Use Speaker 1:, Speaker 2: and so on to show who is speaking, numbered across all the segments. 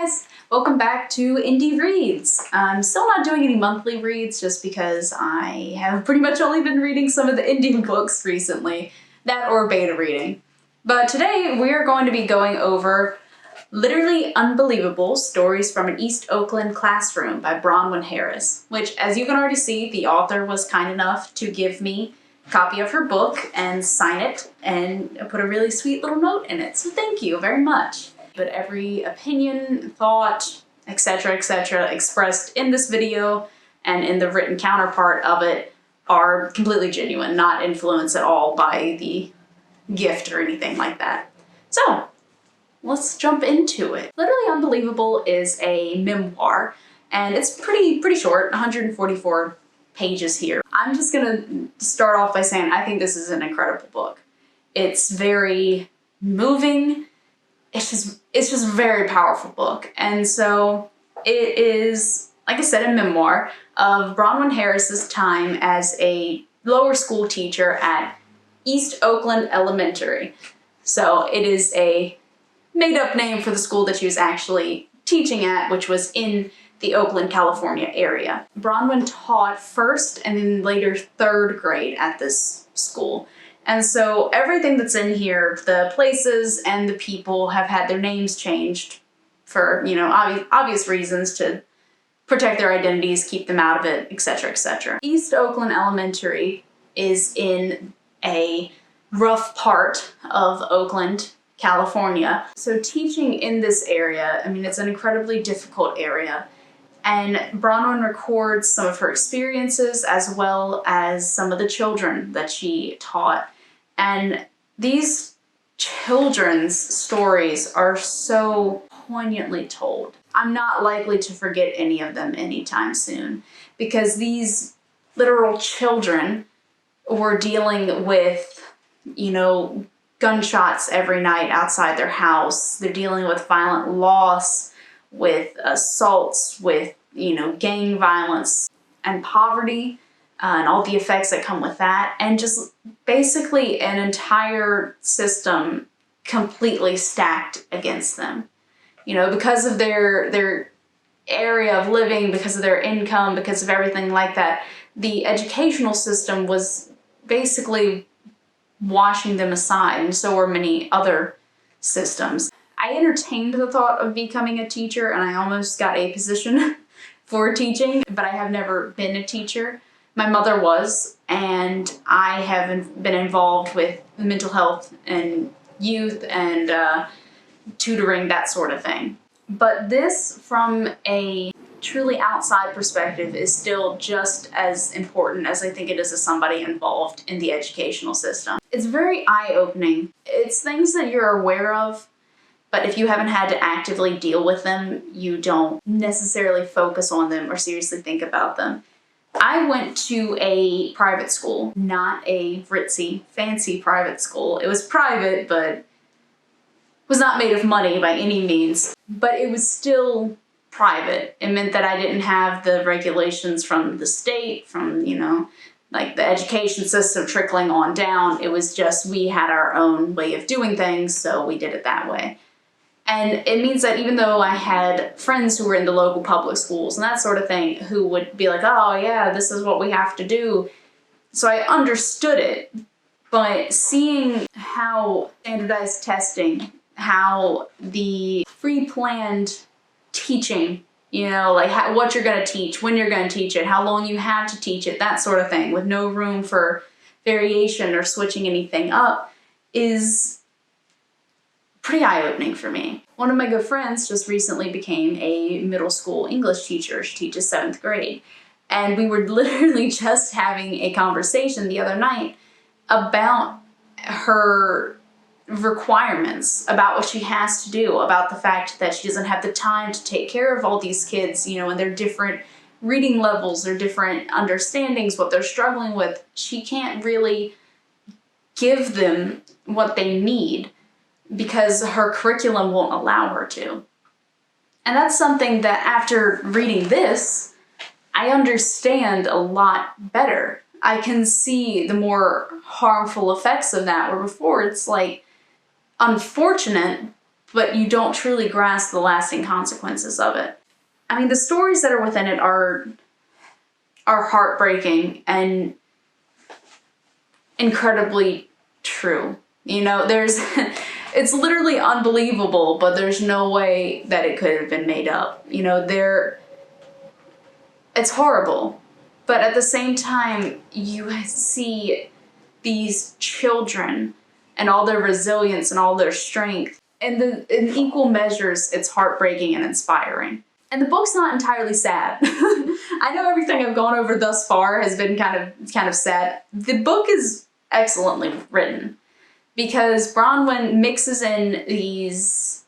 Speaker 1: guys! Welcome back to Indie Reads. I'm still not doing any monthly reads just because I have pretty much only been reading some of the indie books recently, that or beta reading. But today we're going to be going over Literally Unbelievable Stories from an East Oakland Classroom by Bronwyn Harris, which, as you can already see, the author was kind enough to give me a copy of her book and sign it and put a really sweet little note in it, so thank you very much. But every opinion, thought, etc., expressed in this video and in the written counterpart of it are completely genuine, not influenced at all by the gift or anything like that. So, let's jump into it. Literally Unbelievable is a memoir, and it's pretty short, 144 pages here. I'm just gonna start off by saying I think this is an incredible book. It's very moving. It's just a very powerful book. And so it is, like I said, a memoir of Bronwyn Harris's time as a lower school teacher at East Oakland Elementary. So it is a made-up name for the school that she was actually teaching at, which was in the Oakland, California area. Bronwyn taught first and then later third grade at this school. And so everything that's in here, the places and the people, have had their names changed for, you know, obvious reasons to protect their identities, keep them out of it, etc., etc. East Oakland Elementary is in a rough part of Oakland, California. So teaching in this area, I mean, it's an incredibly difficult area. And Bronwyn records some of her experiences as well as some of the children that she taught. And these children's stories are so poignantly told. I'm not likely to forget any of them anytime soon, because these literal children were dealing with, you know, gunshots every night outside their house. They're dealing with violent loss, with assaults, with, you know, gang violence and poverty. And all the effects that come with that, and just basically an entire system completely stacked against them. You know, because of their area of living, because of their income, because of everything like that, the educational system was basically washing them aside, and so were many other systems. I entertained the thought of becoming a teacher, and I almost got a position for teaching, but I have never been a teacher. My mother was, and I have been involved with mental health and youth and tutoring, that sort of thing. But this, from a truly outside perspective, is still just as important as I think it is as somebody involved in the educational system. It's very eye-opening. It's things that you're aware of, but if you haven't had to actively deal with them, you don't necessarily focus on them or seriously think about them. I went to a private school, not a ritzy, fancy private school. It was private, but was not made of money by any means. But it was still private. It meant that I didn't have the regulations from the state, from, you know, like the education system trickling on down. It was just we had our own way of doing things, so we did it that way. And it means that even though I had friends who were in the local public schools and that sort of thing, who would be like, oh yeah, this is what we have to do. So I understood it, but seeing how standardized testing, how the pre-planned teaching, you know, like what you're going to teach, when you're going to teach it, how long you have to teach it, that sort of thing, with no room for variation or switching anything up, is pretty eye-opening for me. One of my good friends just recently became a middle school English teacher. She teaches 7th grade. And we were literally just having a conversation the other night about her requirements, about what she has to do, about the fact that she doesn't have the time to take care of all these kids, you know, and their different reading levels, their different understandings, what they're struggling with. She can't really give them what they need, because her curriculum won't allow her to. And that's something that after reading this, I understand a lot better. I can see the more harmful effects of that, where before it's like unfortunate, but you don't truly grasp the lasting consequences of it. I mean, the stories that are within it are heartbreaking and incredibly true. You know, it's literally unbelievable, but there's no way that it could have been made up. You know, it's horrible, but at the same time, you see these children and all their resilience and all their strength. And in equal measures, it's heartbreaking and inspiring. And the book's not entirely sad. I know everything I've gone over thus far has been kind of sad. The book is excellently written because Bronwyn mixes in these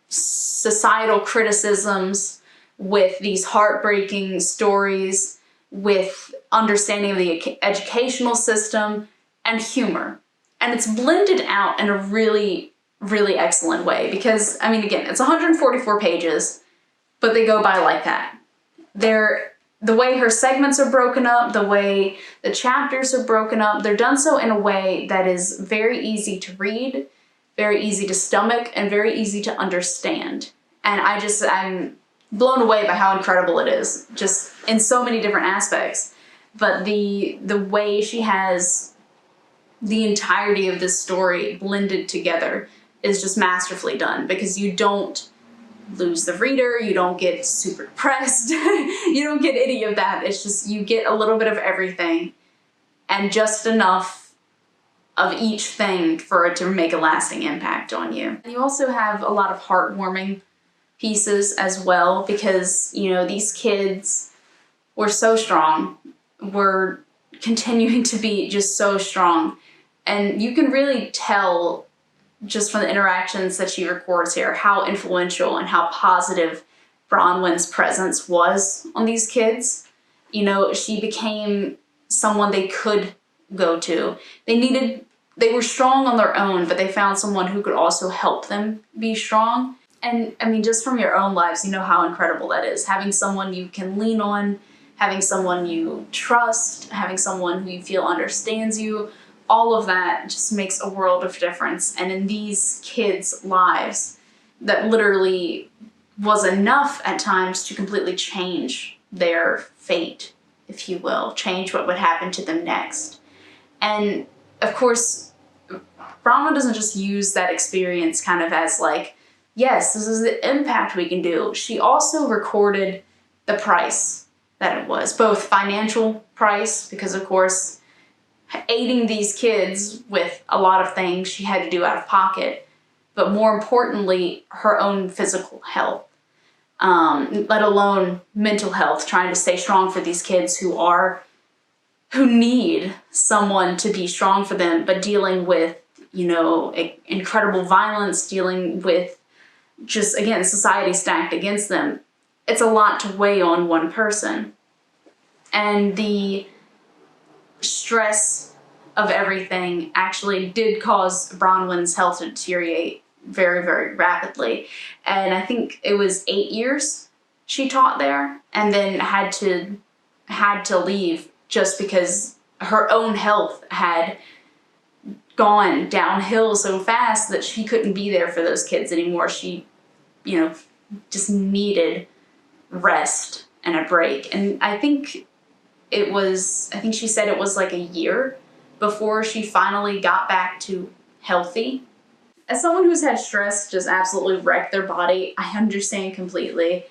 Speaker 1: societal criticisms with these heartbreaking stories, with understanding of the educational system and humor. And it's blended out in a really, really excellent way because, I mean, again, it's 144 pages, but they go by like that. The way her segments are broken up, the way the chapters are broken up, they're done so in a way that is very easy to read, very easy to stomach, and very easy to understand. And I'm blown away by how incredible it is, just in so many different aspects. But the way she has the entirety of this story blended together is just masterfully done, because you don't lose the reader, you don't get super depressed, you don't get any of that. It's just, you get a little bit of everything and just enough of each thing for it to make a lasting impact on you. And you also have a lot of heartwarming pieces as well, because, you know, these kids were so strong, were continuing to be just so strong. And you can really tell just from the interactions that she records here how influential and how positive Bronwyn's presence was on these kids. You know, she became someone they could go to. They were strong on their own, but they found someone who could also help them be strong. And I mean, just from your own lives, you know how incredible that is. Having someone you can lean on, having someone you trust, having someone who you feel understands you, all of that just makes a world of difference. And in these kids' lives, that literally was enough at times to completely change their fate, if you will, change what would happen to them next. And of course, Bronwyn doesn't just use that experience kind of as like, yes, this is the impact we can do. She also recorded the price that it was, both financial price, because of course, aiding these kids with a lot of things she had to do out of pocket, but more importantly, her own physical health, let alone mental health, trying to stay strong for these kids who need someone to be strong for them, but dealing with, you know, incredible violence, dealing with just, again, society stacked against them. It's a lot to weigh on one person. And the stress of everything actually did cause Bronwyn's health to deteriorate very, very rapidly. And I think it was 8 years she taught there, and then had to leave just because her own health had gone downhill so fast that she couldn't be there for those kids anymore. She, you know, just needed rest and a break. And I think she said it was like a year before she finally got back to healthy. As someone who's had stress just absolutely wreck their body, I understand completely.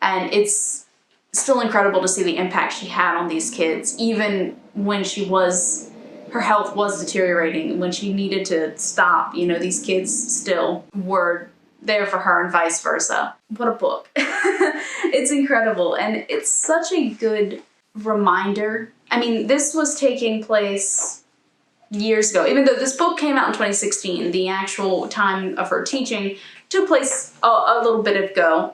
Speaker 1: And it's still incredible to see the impact she had on these kids, even when her health was deteriorating, when she needed to stop. You know, these kids still were there for her and vice versa. What a book. It's incredible. And it's such a good reminder. I mean, this was taking place years ago. Even though this book came out in 2016, the actual time of her teaching took place a little bit ago.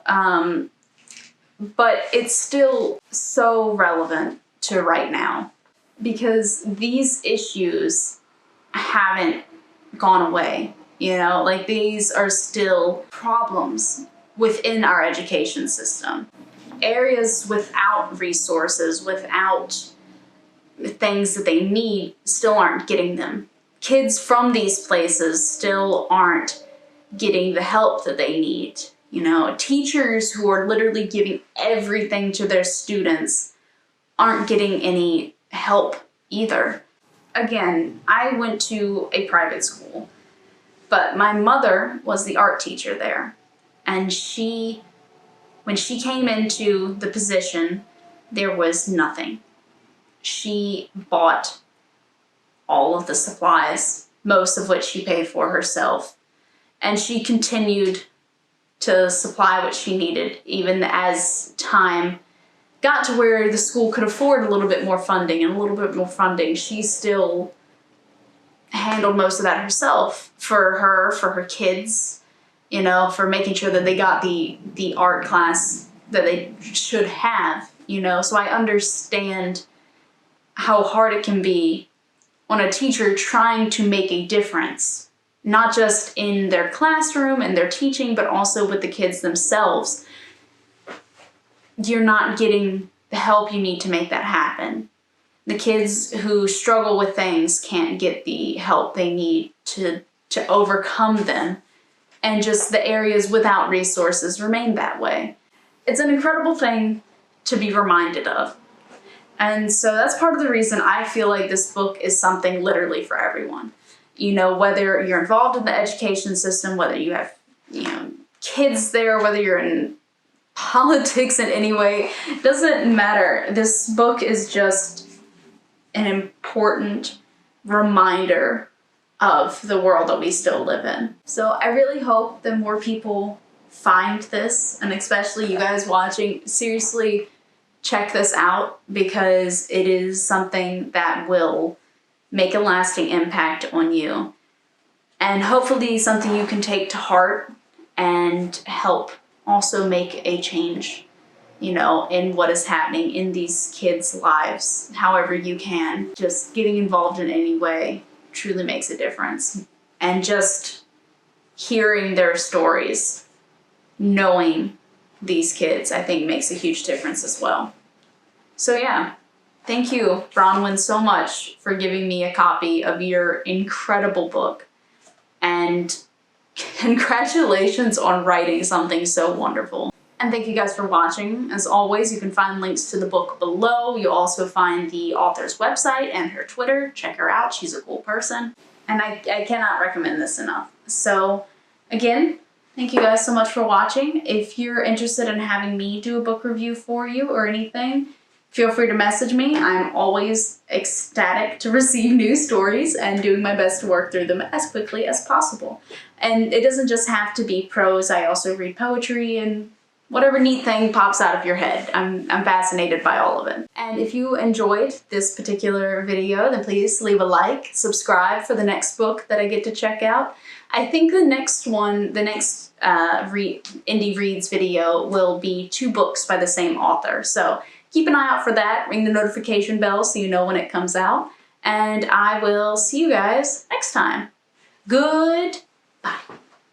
Speaker 1: But it's still so relevant to right now, because these issues haven't gone away. You know, like, these are still problems within our education system. Areas without resources, without things that they need, still aren't getting them. Kids from these places still aren't getting the help that they need. You know, teachers who are literally giving everything to their students aren't getting any help either. Again, I went to a private school, but my mother was the art teacher there. And when she came into the position, there was nothing. She bought all of the supplies, most of which she paid for herself. And she continued to supply what she needed, even as time got to where the school could afford a little bit more funding and a little bit more funding. She still handled most of that herself for her kids, you know, for making sure that they got the art class that they should have, you know. So I understand how hard it can be on a teacher trying to make a difference, not just in their classroom and their teaching, but also with the kids themselves. You're not getting the help you need to make that happen. The kids who struggle with things can't get the help they need to overcome them. And just the areas without resources remain that way. It's an incredible thing to be reminded of. And so that's part of the reason I feel like this book is something literally for everyone. You know, whether you're involved in the education system, whether you have, you know, kids there, whether you're in politics in any way, doesn't matter. This book is just an important reminder of the world that we still live in. So I really hope that more people find this, and especially you guys watching, seriously check this out, because it is something that will make a lasting impact on you, and hopefully something you can take to heart and help also make a change, you know, in what is happening in these kids' lives. However you can, just getting involved in any way truly makes a difference. And just hearing their stories, knowing these kids, I think makes a huge difference as well. So yeah, thank you, Bronwyn, so much for giving me a copy of your incredible book. And congratulations on writing something so wonderful. And thank you guys for watching. As always, you can find links to the book below. You'll also find the author's website and her Twitter. Check her out. She's a cool person. And I cannot recommend this enough. So again, thank you guys so much for watching. If you're interested in having me do a book review for you or anything, feel free to message me. I'm always ecstatic to receive new stories and doing my best to work through them as quickly as possible. And it doesn't just have to be prose. I also read poetry and whatever neat thing pops out of your head. I'm fascinated by all of it. And if you enjoyed this particular video, then please leave a like, subscribe for the next book that I get to check out. I think the next one, the next Indie Reads video will be 2 books by the same author. So keep an eye out for that. Ring the notification bell so you know when it comes out. And I will see you guys next time. Goodbye.